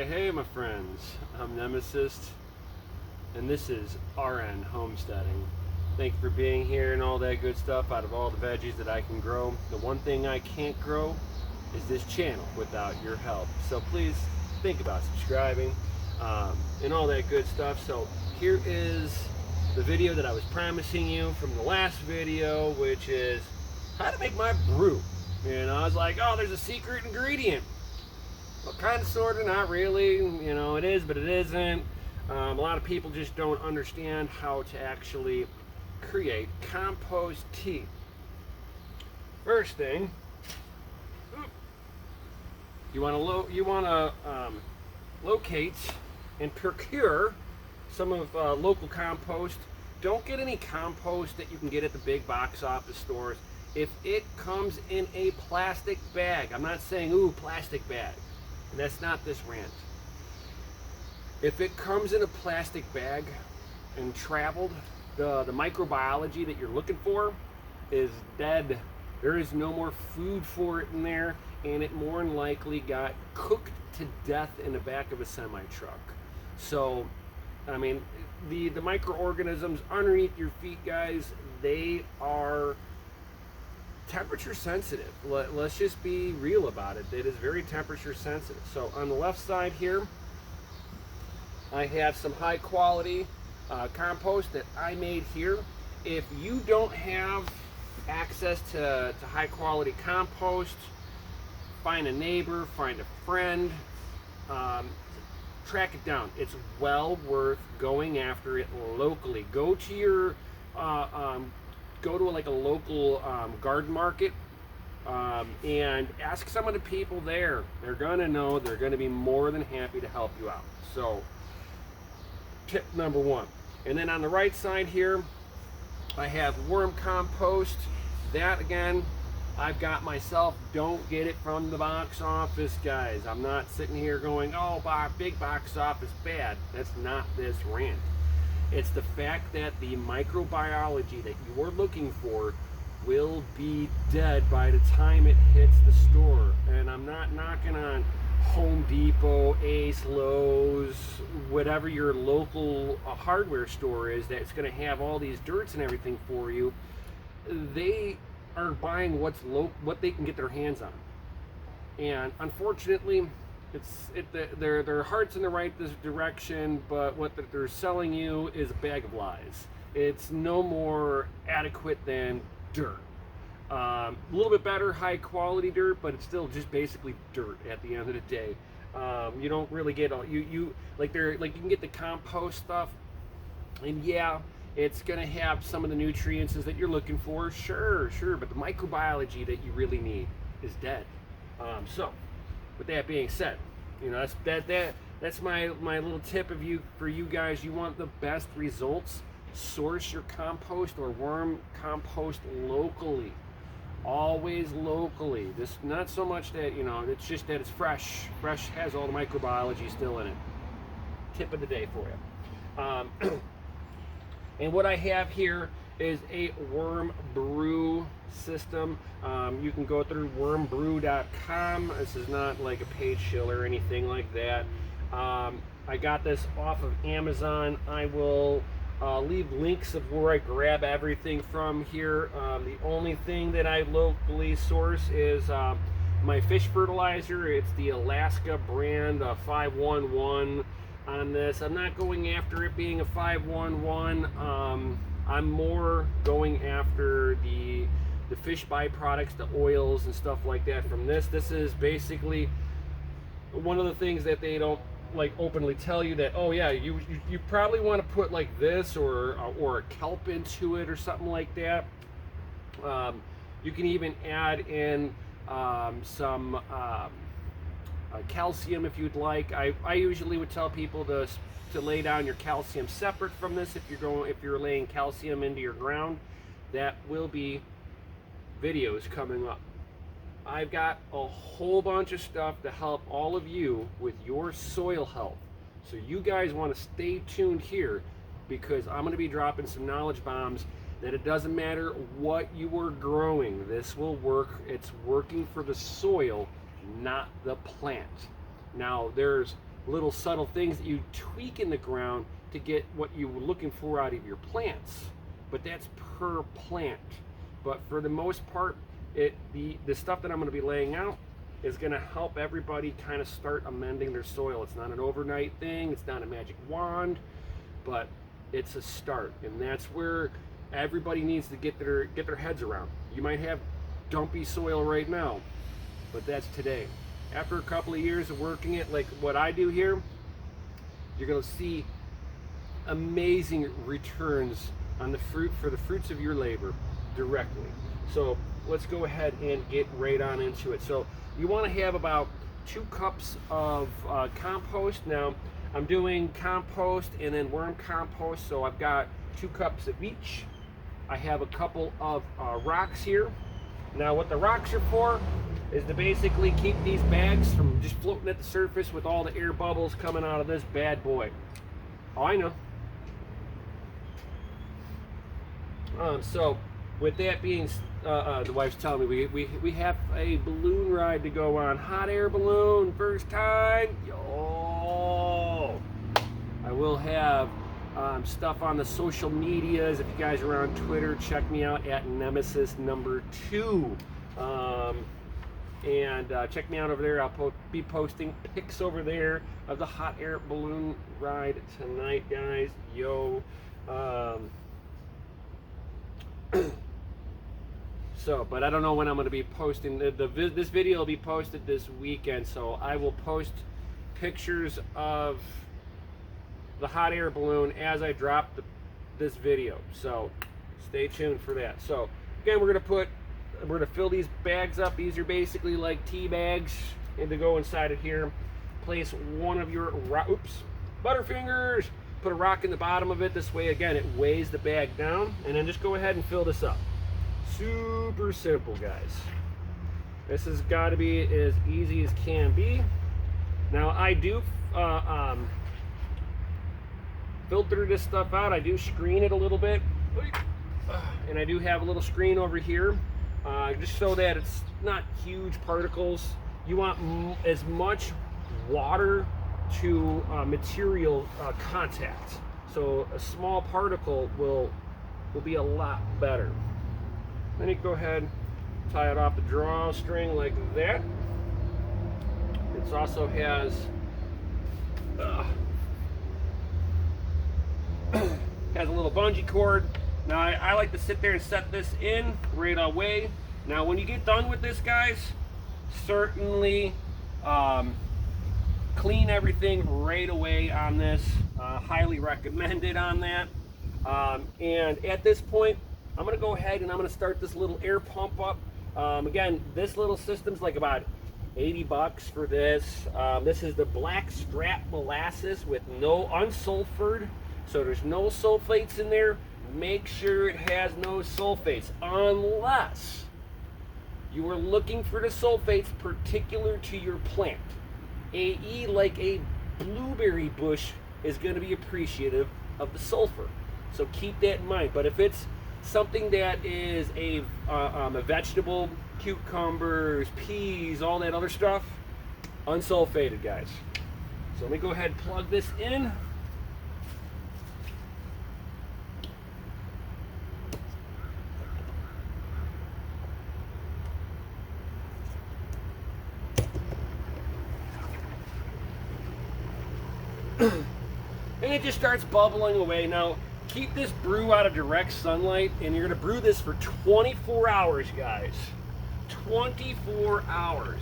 Hey, my friends. I'm Nemesis, and this is RN Homesteading. Thank you for being here and all that good stuff. Out of all the veggies that I can grow, the one thing I can't grow is this channel without your help. So please think about subscribing and all that good stuff. So here is the video that I was promising you from the last video, which is how to make my brew. And I was like, oh, there's a secret ingredient. Well, kind of, sort of, not really. You know, it is, but it isn't. A lot of people just don't understand how to actually create compost tea. First thing, you want to locate and procure some of local compost. Don't get any compost that you can get at the big box office stores. If it comes in a plastic bag, I'm not saying ooh plastic bag. And that's not this rant. If it comes in a plastic bag and traveled, the microbiology that you're looking for is dead. There is no more food for it in there, and it more than likely got cooked to death in the back of a semi-truck. So, I mean, the microorganisms underneath your feet, guys, they are temperature sensitive. Let's just be real about it. It is very temperature sensitive. So on the left side here, I have some high quality compost that I made here. If you don't have access to high quality compost, find a neighbor, find a friend, track it down. It's well worth going after it locally. Go to your go to like a local garden market and ask some of the people there. They're gonna know. They're gonna be more than happy to help you out. So tip number one. And then on the right side here, I have worm compost. That again, I've got myself. Don't get it from the box office, guys. I'm not sitting here going, oh, big box office bad. That's not this rant. It's the fact that the microbiology that you're looking for will be dead by the time it hits the store. And I'm not knocking on Home Depot, Ace, Lowe's, whatever your local hardware store is that's going to have all these dirts and everything for you. They are buying what they can get their hands on. And unfortunately, their heart's in the right direction, but what they're selling you is a bag of lies. It's no more adequate than dirt. A little bit better, high quality dirt, but it's still just basically dirt at the end of the day. You don't really get all you can get the compost stuff, and yeah, it's gonna have some of the nutrients that you're looking for, sure, but the microbiology that you really need is dead. So with that being said, you know, that's my little tip for you guys. You want the best results, source your compost or worm compost locally. Always locally. This not so much that, you know, it's just that it's fresh. Fresh has all the microbiology still in it. Tip of the day for you. And what I have here is a worm brew system. You can go through wormbrew.com. This is not like a paid shill or anything like that. I got this off of Amazon. I will leave links of where I grab everything from here. The only thing that I locally source is my fish fertilizer. It's the Alaska brand 511 on this. I'm not going after it being a 511. I'm more going after the fish byproducts, the oils and stuff like that from this. This is basically one of the things that they don't like openly tell you, that oh yeah, you probably want to put like this or a kelp into it or something like that. You can even add in some calcium if you'd like. I usually would tell people to lay down your calcium separate from this. If you're laying calcium into your ground, that will be videos coming up. I've got a whole bunch of stuff to help all of you with your soil health. So you guys want to stay tuned here, because I'm going to be dropping some knowledge bombs that it doesn't matter what you are growing. This will work. It's working for the soil, not the plant. Now, there's little subtle things that you tweak in the ground to get what you were looking for out of your plants. But that's per plant. But for the most part, the stuff that I'm going to be laying out is going to help everybody kind of start amending their soil. It's not an overnight thing, it's not a magic wand, but it's a start, and that's where everybody needs to get their heads around. You might have dumpy soil right now, but that's today. After a couple of years of working it like what I do here, you're going to see amazing returns on the fruits of your labor directly. So let's go ahead and get right on into it. So you want to have about 2 cups of compost. Now I'm doing compost and then worm compost, so I've got 2 cups of each. I have a couple of rocks here. Now what the rocks are for is to basically keep these bags from just floating at the surface with all the air bubbles coming out of this bad boy. Oh, I know. So with that being, the wife's telling me we have a balloon ride to go on. Hot air balloon, first time. Yo! I will have stuff on the social medias. If you guys are on Twitter, check me out at amzn.to. And check me out over there. I'll be posting pics over there of the hot air balloon ride tonight, guys. Yo. So, but I don't know when I'm going to be posting. This video will be posted this weekend, so I will post pictures of the hot air balloon as I drop this video. So stay tuned for that. So again, we're going to fill these bags up. These are basically like tea bags, and to go inside of here, place one of your butterfingers. Put a rock in the bottom of it. This way, again, it weighs the bag down, and then just go ahead and fill this up. Super simple, guys. This has got to be as easy as can be. Now I do filter this stuff out. I do screen it a little bit, and I do have a little screen over here, just so that it's not huge particles. You want as much water to material contact, so a small particle will be a lot better. Then you go ahead, tie it off the drawstring like that. It also has has a little bungee cord. Now I like to sit there and set this in right away. Now when you get done with this, guys, certainly clean everything right away on this. Highly recommended on that. And at this point, I'm going to go ahead and I'm going to start this little air pump up. Again, this little system's like about 80 bucks for this. This is the black strap molasses with no unsulfured, so there's no sulfates in there. Make sure it has no sulfates, unless you are looking for the sulfates particular to your plant. AE, like a blueberry bush, is going to be appreciative of the sulfur, so keep that in mind. But if it's something that is a vegetable, cucumbers, peas, all that other stuff, unsulfated, guys. So let me go ahead and plug this in. And it just starts bubbling away. Now, keep this brew out of direct sunlight, and you're going to brew this for 24 hours, guys. 24 hours.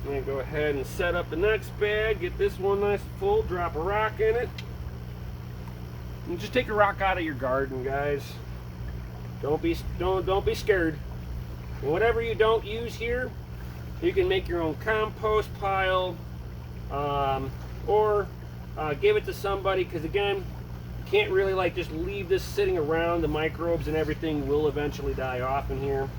And go ahead and set up the next bag. Get this one nice and full. Drop a rock in it. And just take a rock out of your garden, guys. Don't be scared. And whatever you don't use here, you can make your own compost pile, or give it to somebody. Because again, you can't really like just leave this sitting around. The microbes and everything will eventually die off in here.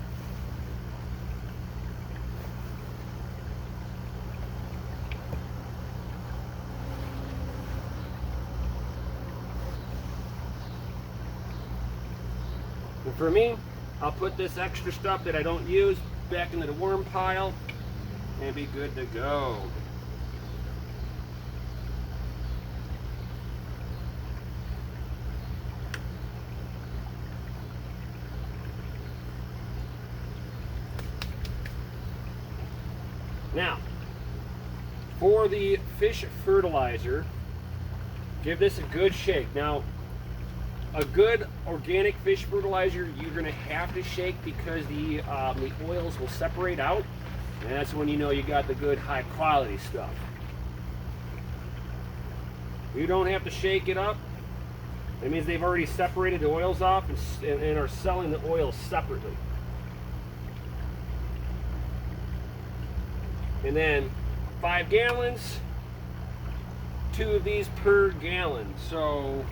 And for me, I'll put this extra stuff that I don't use back into the worm pile and be good to go. Now, for the fish fertilizer, give this a good shake. Now, a good organic fish fertilizer, you're going to have to shake because the oils will separate out, and that's when you know you got the good high quality stuff. You don't have to shake it up. That means they've already separated the oils off and are selling the oils separately. And then 5 gallons, 2 of these per gallon. So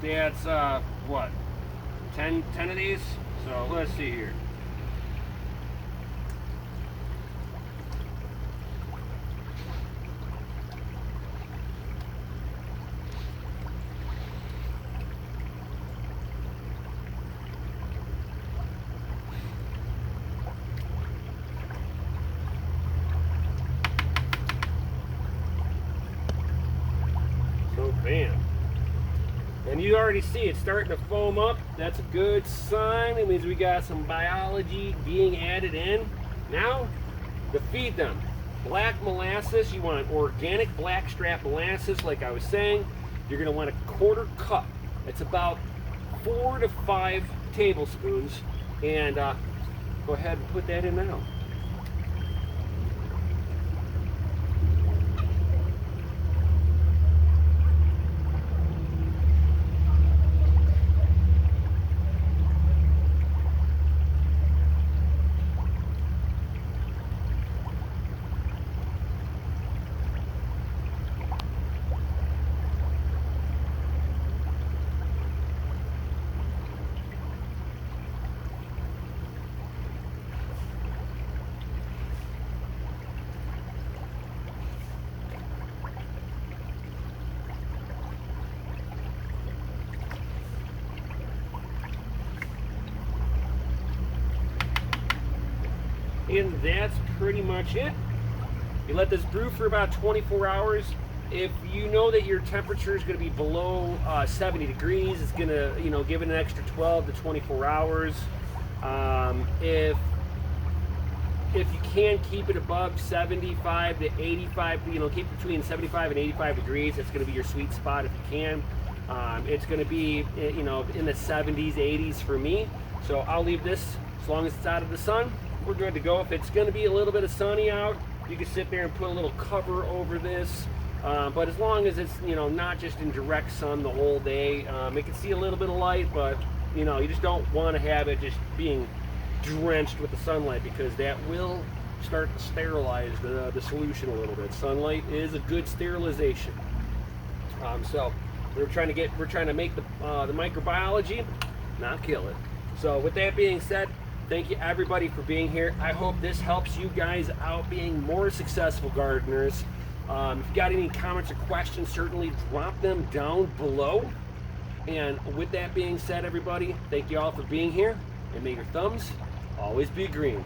that's what, 10 of these? So let's see here. Bam. And you already see it starting to foam up. That's a good sign. It means we got some biology being added in. Now, to feed them, black molasses, you want organic blackstrap molasses, like I was saying. You're going to want a 1/4 cup. It's about 4 to 5 tablespoons. And go ahead and put that in now. And that's pretty much it. You let this brew for about 24 hours. If you know that your temperature is going to be below 70 degrees, it's going to, give it an extra 12 to 24 hours. If you can keep it above 75 to 85, keep it between 75 and 85 degrees, that's going to be your sweet spot if you can. It's going to be, in the 70s, 80s for me. So I'll leave this as long as it's out of the sun. We're good to go. If it's going to be a little bit of sunny out, you can sit there and put a little cover over this. But as long as it's not just in direct sun the whole day, it can see a little bit of light, but you just don't want to have it just being drenched with the sunlight, because that will start to sterilize the solution a little bit. Sunlight is a good sterilization. So we're trying to make the microbiology, not kill it. So with that being said, thank you everybody for being here. I hope this helps you guys out being more successful gardeners. If you got any comments or questions, certainly drop them down below. And with that being said, everybody, thank you all for being here, and may your thumbs always be green.